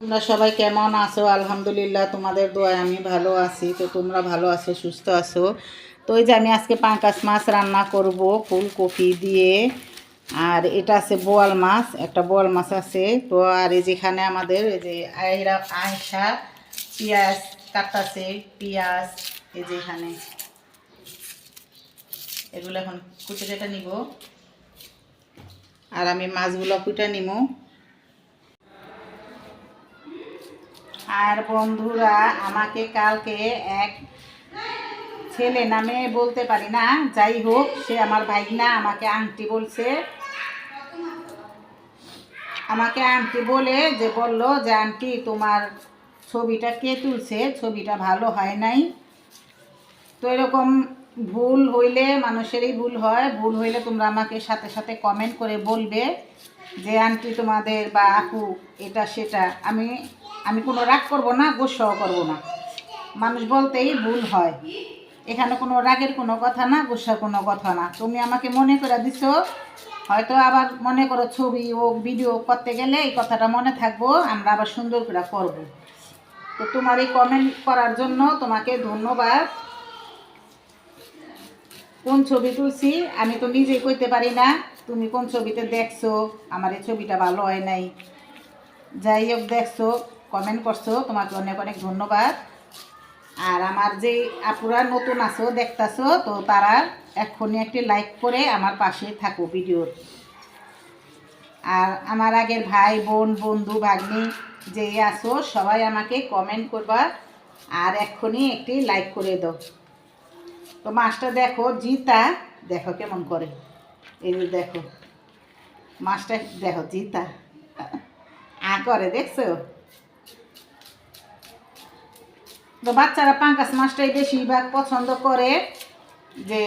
তোমরা সবাই কেমন আছো? আলহামদুলিল্লাহ, তোমাদের দোয়ায় আমি ভালো আছি। তো তোমরা ভালো আছো, সুস্থ আছো? তো এই যে আমি আজকে পাঙ্কাশ মাছ রান্না করব ফুলকপি দিয়ে। আর এটা আছে বোয়াল মাছ, একটা বোয়াল মাছ আছে। তো আর এই যেখানে আমাদের এই যে আয়সা পেঁয়াজ কাটতাছে, পেঁয়াজ এই যে এখানে এগুলো এখন কুটে কেটে নিব। আর আমি মাছগুলো কুটে নিব। আর বন্ধুরা, আমাকে কালকে এক ছেলে নামে বলতে পারি না, যাই হোক, সে আমার ভাগনা, আমাকে আন্টি বলছে। আমাকে আন্টি বলে যে বলল যে আন্টি তোমার ছবিটা কে তুলছে, ছবিটা ভালো হয় নাই। তো এরকম ভুল হইলে মানুষেরই ভুল হয়, ভুল হইলে তোমরা আমাকে সাথে সাথে কমেন্ট করে বলবে যে আন্টি তোমাদের বা আপু এটা সেটা। আমি আমি কোনো রাগ করব না, গোসাও করব না। মানুষ বলতেই ভুল হয়, এখানে কোনো রাগের কোনো কথা না, গোসার কোনো কথা না। তুমি আমাকে মনে করে দিছো, হয়তো আবার মনে করো ছবি ও ভিডিও করতে গেলে এই কথাটা মনে থাকবো, আমরা আবার সুন্দর করে করব। তো তোমার এই কমেন্ট করার জন্য তোমাকে ধন্যবাদ। কোন ছবি তুলছি আমি তো নিজেই কইতে পারি না, তুমি কোন ছবিতে দেখছো আমার এই ছবিটা ভালো হয় নাই। যাই হোক, দেখছো, কমেন্ট করছো, তোমাকে অনেক অনেক ধন্যবাদ। আর আমার যে আপুরা নতুন আছো দেখতাছো, তো তারা এক্ষুনি একটি লাইক করে আমার পাশে থাকো ভিডিওর। আর আমার আগের ভাই বোন বন্ধু ভাগ্নি যেই আছো সবাই আমাকে কমেন্ট করবা আর এক্ষুনি একটি লাইক করে দাও। তো মাছটা দেখো, জিতা দেখো কেমন করে, এই যে দেখো মাছটা দেখো, জিতা করে দেখছো। তো বাচ্চারা পাঙ্কাশ মাছটাই বেশিরভাগ পছন্দ করে, যে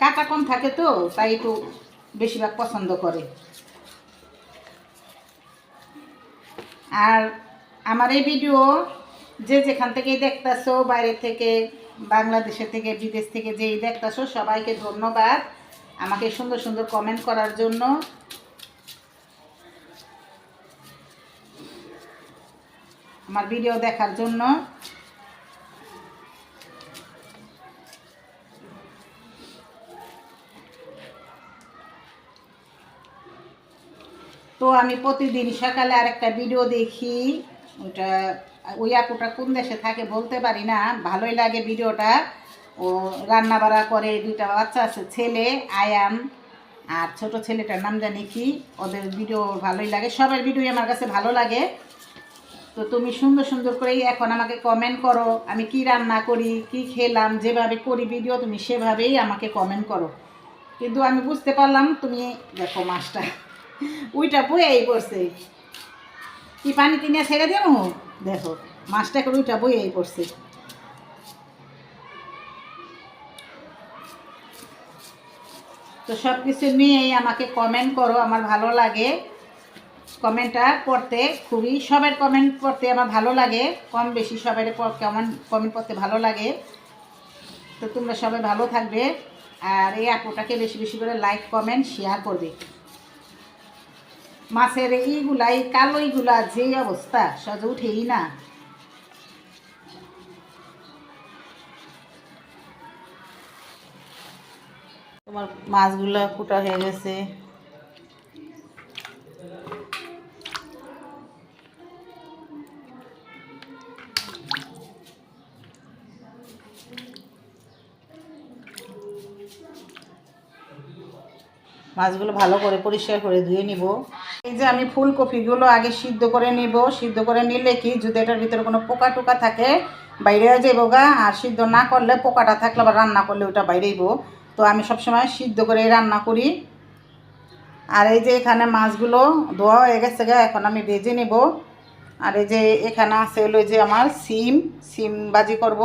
কাটা কম থাকে তো তাই একটু বেশিরভাগ পছন্দ করে। আর আমার এই ভিডিও যে যেখান থেকেই দেখতেছো, বাইরে থেকে, বাংলাদেশে থেকে, বিদেশ থেকে যেই দেখতেছো, সবাইকে ধন্যবাদ আমাকে সুন্দর সুন্দর কমেন্ট করার জন্য, আমার ভিডিও দেখার জন্য। তো আমি প্রতিদিন সকালে আরেকটা ভিডিও দেখি, ওটা ওই আপুটা কোন দেশে থাকে বলতে পারি না, ভালোই লাগে ভিডিওটা। ও রান্না বাড়া করে, দুইটা বাচ্চা আছে, ছেলে আয়ান আর ছোট ছেলেটার নাম জানি কি। ওদের ভিডিও ভালোই লাগে, সবার ভিডিওই আমার কাছে ভালো লাগে। তো তুমি সুন্দর সুন্দর করেই এখন আমাকে কমেন্ট করো, আমি কি রান্না করি, কি খেলাম, যেভাবে করি ভিডিও তুমি সেভাবেই আমাকে কমেন্ট করো। কিন্তু আমি বুঝতে পারলাম তুমি, দেখো মাছটা উইটা বইয়াই পড়ছে, কি পানি কিনে ছেড়ে দেবো, দেখো মাছটা করে উইটা বইয়াই পড়ছে। তো সব কিছু নিয়েই আমাকে কমেন্ট করো, আমার ভালো লাগে কমেন্টটা পড়তে, খুবই সবার কমেন্ট পড়তে আমার ভালো লাগে, কম বেশি সবার কমেন্ট কমেন্ট পড়তে ভালো লাগে। তো তোমরা সবাই ভালো থাকবে, আর এই আপুটাকে বেশি বেশি করে লাইক কমেন্ট শেয়ার করবে। মাছের এইগুলা, এই কালো এইগুলা যেই অবস্থা, সহজে উঠেই না। তোমার মাছগুলো কুটা হয়ে গেছে। মাছগুলো ভালো করে পরিষ্কার করে ধুয়ে নিব। এই যে আমি ফুলকপিগুলো আগে সিদ্ধ করে নিব, সিদ্ধ করে নিলে কি যদি এটার ভিতরে কোনো পোকা টোকা থাকে বাইরে হয়ে যাইব গা, আর সিদ্ধ না করলে পোকাটা থাকলে আবার রান্না করলে ওটা বাইরেইব। তো আমি সবসময় সিদ্ধ করে রান্না করি। আর এই যে এখানে মাছগুলো ধোয়া হয়ে গেছে গা, এখন আমি ভেজে নেব। আর এই যে এখানে আছে হলো যে আমার সিম, সিম ভাজি করব।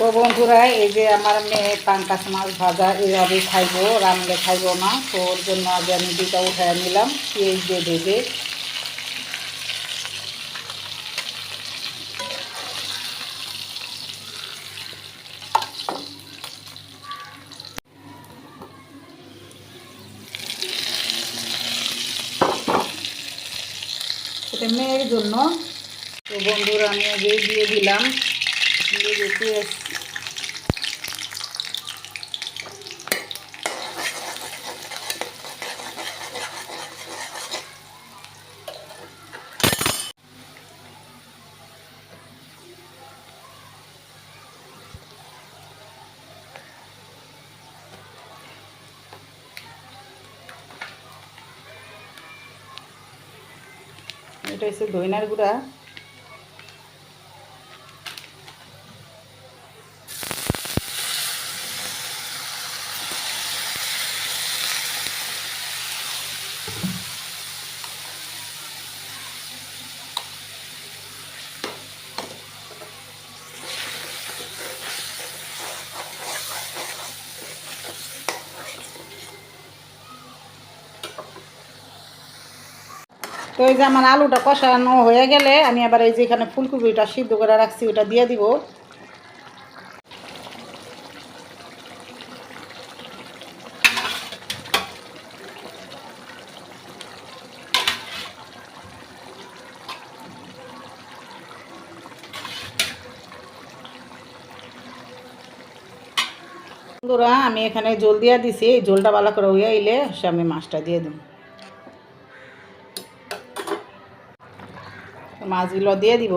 তো বন্ধুরা, এই যে আমার মেয়ে পাঙ্কাশ মাছ ভাজা এভাবেই খাইবো, রান্না খাইবো না, তো ওর জন্য আগে আমি দুটা উঠায় নিলাম পেঁয়াজ দিয়ে ভেজে। মেয়ের জন্য। তো বন্ধুরা আমি আগে দিয়ে দিলাম পেঁয়াজ। এটা হচ্ছে ধইনার গুঁড়া। তো এই যে আমার আলুটা কষানো হয়ে গেলে আমি আবার এই যে এখানে ফুলকপিটা সিদ্ধ করে রাখছি ওটা দিয়ে দিব। বন্ধুরা আমি এখানে জল দিয়ে দিছি, এই জলটা ভালো করে হয়ে এলে আমি মাছটা দিয়ে দেব। মাছগুলো দিয়ে দিব।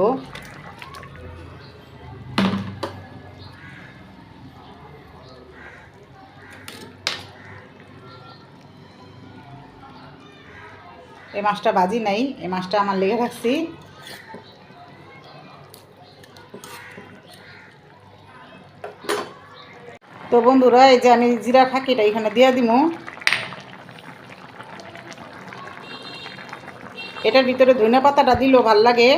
এই মাছটা ভাজি নাই, এই মাছটা আমার লেগে রাখছি। তো বন্ধুরা এই যে আমি জিরা ফাঁকিটা এখানে দিয়ে দিব। এটার ভিতরে ধনিয়া পাতাটা দিলেও ভাল লাগে,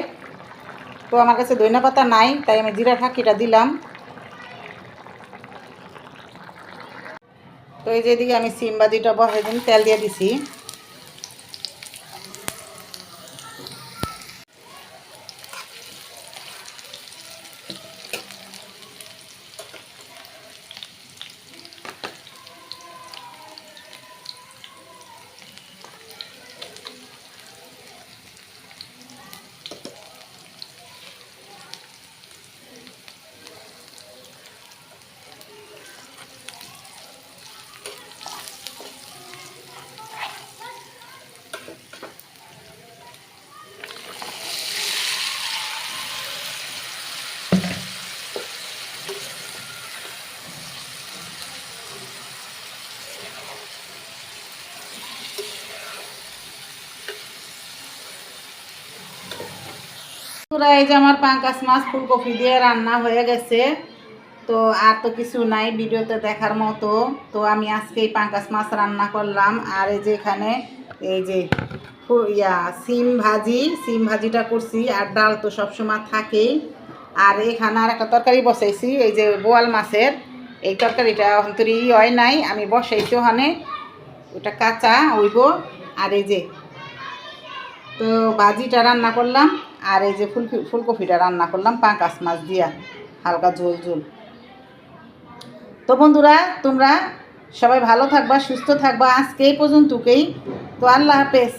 তো আমার কাছে ধনিয়া পাতা নাই তাই আমি জিরা ফাঁকিটা দিলাম। তো এই যে এদিকে আমি সিম ভাজিটা বসাই দিন, তেল দিয়ে দিছি। এই যে আমার পাঙ্কাশ মাছ ফুলকপি দিয়ে রান্না হয়ে গেছে। তো আর তো কিছু নাই ভিডিওতে দেখার মতো। তো আমি আজকে এই পাঙ্কাশ মাছ রান্না করলাম। আর এই যে এখানে এই যে সিম ভাজিটা করছি। আর ডাল তো সবসময় থাকেই। আর এখানে আর একটা তরকারি বসাইছি, এই যে বোয়াল মাছের এই তরকারিটা অন্তরি হয় নাই, আমি বসাইছি ওখানে, ওটা কাঁচা হইব। আর এই যে তো ভাজিটা রান্না করলাম। আর এই যে ফুলকপিটা রান্না করলাম পাঙ্কাশ মাছ দিয়া, হালকা ঝোল ঝোল। তো বন্ধুরা তোমরা সবাই ভালো থাকবা, সুস্থ থাকবা। আজকে এই পর্যন্তই। তো আল্লাহ হাফেজ।